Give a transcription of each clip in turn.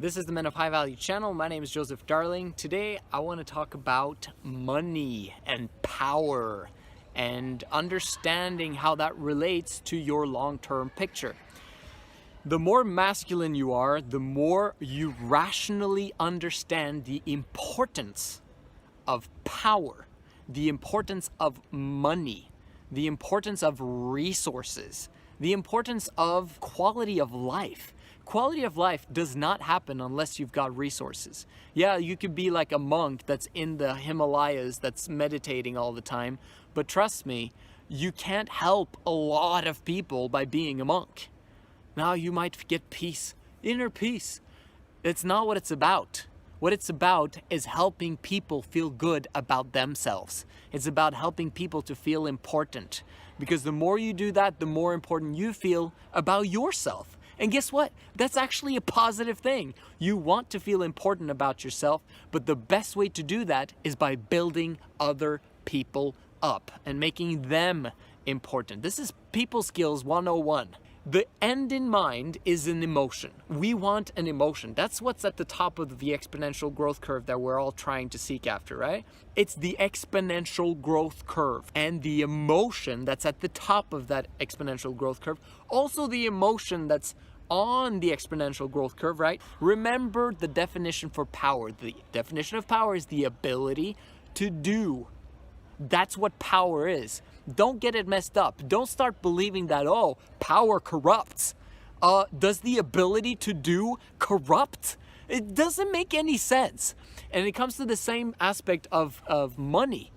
This is the Men of High Value channel. My name is Joseph Darling. Today I want to talk about money and power and understanding how that relates to your long-term picture. The more masculine you are, the more you rationally understand the importance of power, the importance of money, the importance of resources, the importance of quality of life. Quality of life does not happen unless you've got resources. Yeah, you could be like a monk that's in the Himalayas that's meditating all the time, but trust me, you can't help a lot of people by being a monk. Now you might get peace, inner peace. It's not what it's about. What it's about is helping people feel good about themselves. It's about helping people to feel important. Because the more you do that, the more important you feel about yourself. And guess what? That's actually a positive thing. You want to feel important about yourself, but the best way to do that is by building other people up and making them important. This is people skills 101. The end in mind is an emotion. We want an emotion. That's what's at the top of the exponential growth curve that we're all trying to seek after, right? It's the exponential growth curve and the emotion that's at the top of that exponential growth curve. Also the emotion that's on the exponential growth curve, right? Remember the definition for power. The definition of power is the ability to do. That's what power is. Don't get it messed up. Don't start believing that, oh, power corrupts. Does the ability to do corrupt? It doesn't make any sense. And it comes to the same aspect of money,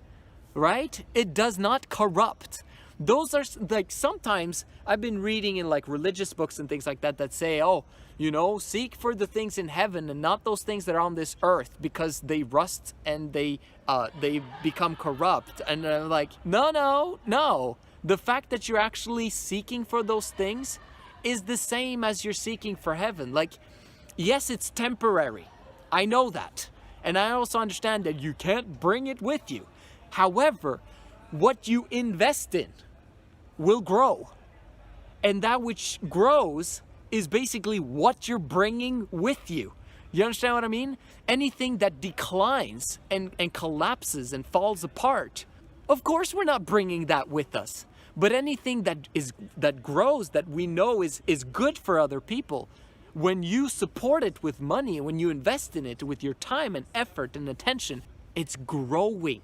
right? It does not corrupt. Those are like, sometimes I've been reading in like religious books and things like that that say, oh, you know, seek for the things in heaven and not those things that are on this earth because they rust and they become corrupt. And I'm like, no. The fact that you're actually seeking for those things is the same as you're seeking for heaven. Like, yes, it's temporary. I know that. And I also understand that you can't bring it with you. However, what you invest in will grow. And that which grows is basically what you're bringing with you. You understand what I mean? Anything that declines and collapses and falls apart, of course we're not bringing that with us. But anything that grows, that we know is good for other people, when you support it with money, when you invest in it with your time and effort and attention, it's growing.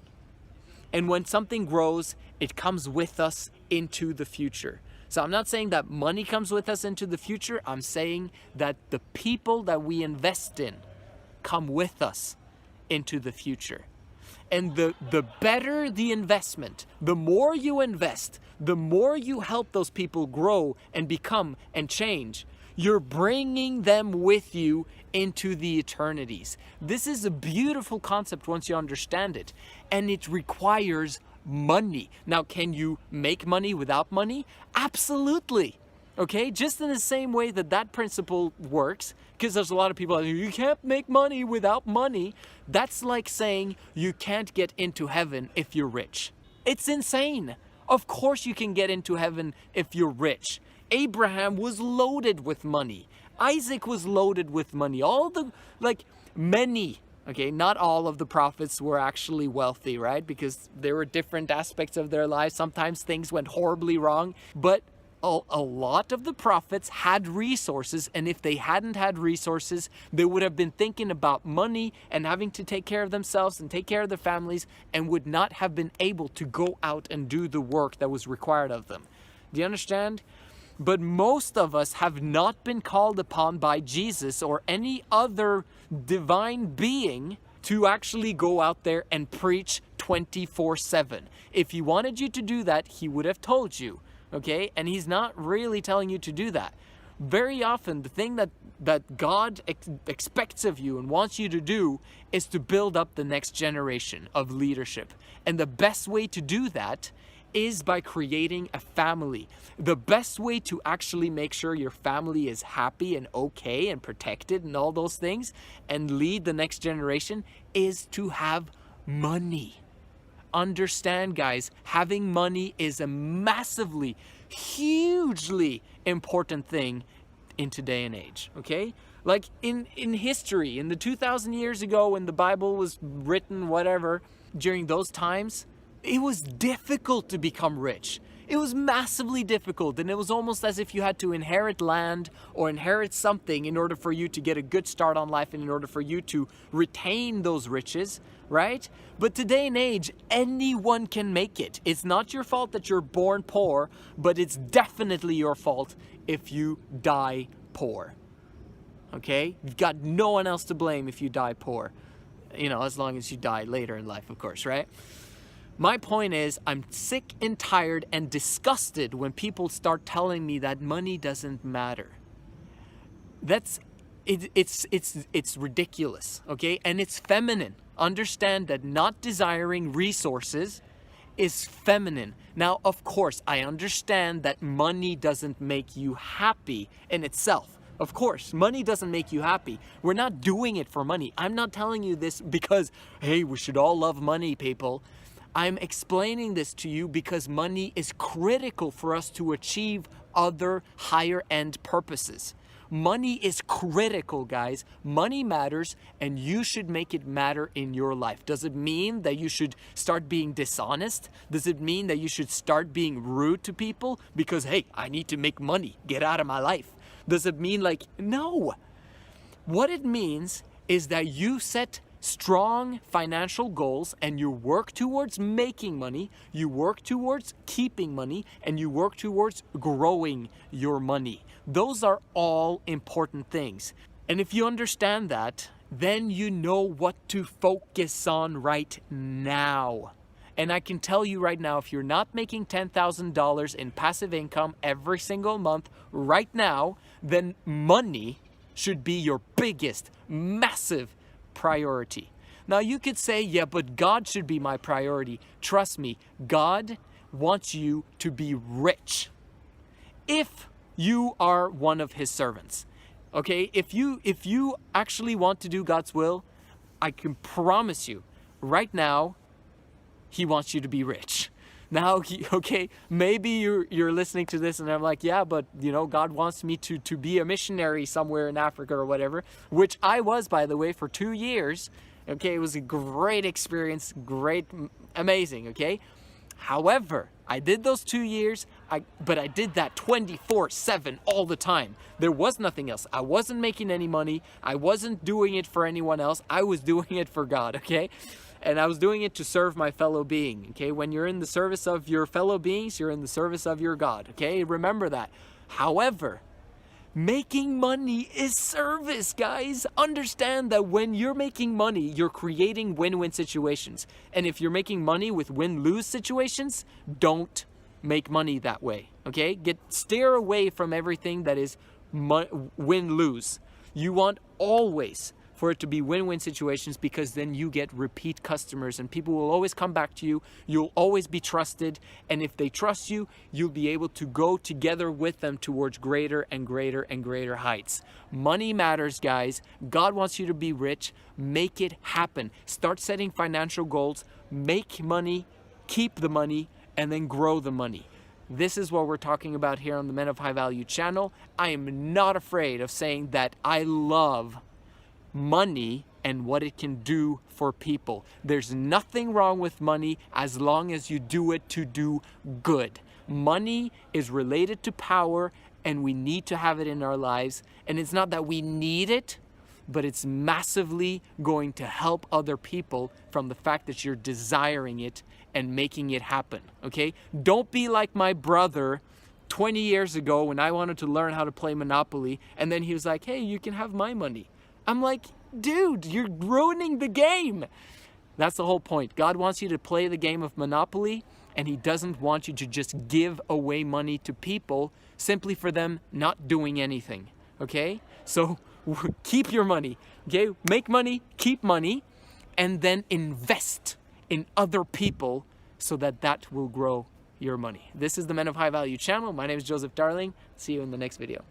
And when something grows, it comes with us into the future. So I'm not saying that money comes with us into the future. I'm saying that the people that we invest in come with us into the future. And the better the investment, the more you invest, the more you help those people grow and become and change. You're bringing them with you into the eternities. This is a beautiful concept once you understand it, and it requires money. Now, can you make money without money? Absolutely. Okay, just in the same way that principle works, because there's a lot of people out there, you can't make money without money. That's like saying you can't get into heaven if you're rich. It's insane. Of course you can get into heaven if you're rich. Abraham was loaded with money. Isaac was loaded with money. Many, okay, not all of the prophets were actually wealthy, right? Because there were different aspects of their lives. Sometimes things went horribly wrong, but a lot of the prophets had resources, and if they hadn't had resources, they would have been thinking about money and having to take care of themselves and take care of their families, and would not have been able to go out and do the work that was required of them. Do you understand? But most of us have not been called upon by Jesus or any other divine being to actually go out there and preach 24/7. If he wanted you to do that, he would have told you, okay? And he's not really telling you to do that. Very often, the thing that God expects of you and wants you to do is to build up the next generation of leadership. And the best way to do that is by creating a family. The best way to actually make sure your family is happy and okay and protected and all those things and lead the next generation is to have money. Understand, guys, having money is a massively, hugely important thing in today and age, okay? Like in history, in the 2,000 years ago when the Bible was written, whatever, during those times, it was difficult to become rich. It was massively difficult, and it was almost as if you had to inherit land or inherit something in order for you to get a good start on life and in order for you to retain those riches, right? But today and age, anyone can make it. It's not your fault that you're born poor, but it's definitely your fault if you die poor. Okay? You've got no one else to blame if you die poor. You know, as long as you die later in life, of course, right? My point is, I'm sick and tired and disgusted when people start telling me that money doesn't matter. It's ridiculous, okay? And it's feminine. Understand that not desiring resources is feminine. Now, of course, I understand that money doesn't make you happy in itself. Of course, money doesn't make you happy. We're not doing it for money. I'm not telling you this because, hey, we should all love money, people. I'm explaining this to you because money is critical for us to achieve other higher end purposes. Money is critical, guys. Money matters, and you should make it matter in your life. Does it mean that you should start being dishonest? Does it mean that you should start being rude to people because, hey, I need to make money, get out of my life? Does it mean like, no. What it means is that you set strong financial goals and you work towards making money, you work towards keeping money, and you work towards growing your money. Those are all important things. And if you understand that, then you know what to focus on right now. And I can tell you right now, if you're not making $10,000 in passive income every single month right now, then money should be your biggest, massive priority. Now you could say, yeah, but God should be my priority. Trust me, God wants you to be rich if you are one of his servants. Okay, if you actually want to do God's will, I can promise you right now, he wants you to be rich. Now, okay, maybe you're listening to this and I'm like, yeah, but you know, God wants me to be a missionary somewhere in Africa or whatever, which I was, by the way, for 2 years. Okay, it was a great experience, great, amazing, okay? However, I did those 2 years, but I did that 24/7 all the time. There was nothing else. I wasn't making any money. I wasn't doing it for anyone else. I was doing it for God, okay? And I was doing it to serve my fellow being, okay? When you're in the service of your fellow beings, you're in the service of your God, okay? Remember that. However, making money is service, guys. Understand that when you're making money, you're creating win-win situations. And if you're making money with win-lose situations, don't make money that way, okay? Steer away from everything that is win-lose. You want always for it to be win-win situations, because then you get repeat customers and people will always come back to you. You'll always be trusted. And if they trust you, you'll be able to go together with them towards greater and greater and greater heights. Money matters, guys. God wants you to be rich. Make it happen. Start setting financial goals. Make money, keep the money, and then grow the money. This is what we're talking about here on the Men of High Value channel. I am not afraid of saying that I love money and what it can do for people. There's nothing wrong with money as long as you do it to do good. Money is related to power and we need to have it in our lives. And it's not that we need it, but it's massively going to help other people from the fact that you're desiring it and making it happen, okay? Don't be like my brother 20 years ago when I wanted to learn how to play Monopoly, and then he was like, hey, you can have my money. I'm like, dude, you're ruining the game. That's the whole point. God wants you to play the game of Monopoly, and he doesn't want you to just give away money to people simply for them not doing anything, okay? So keep your money, okay? Make money, keep money, and then invest in other people so that that will grow your money. This is the Men of High Value channel. My name is Joseph Darling. See you in the next video.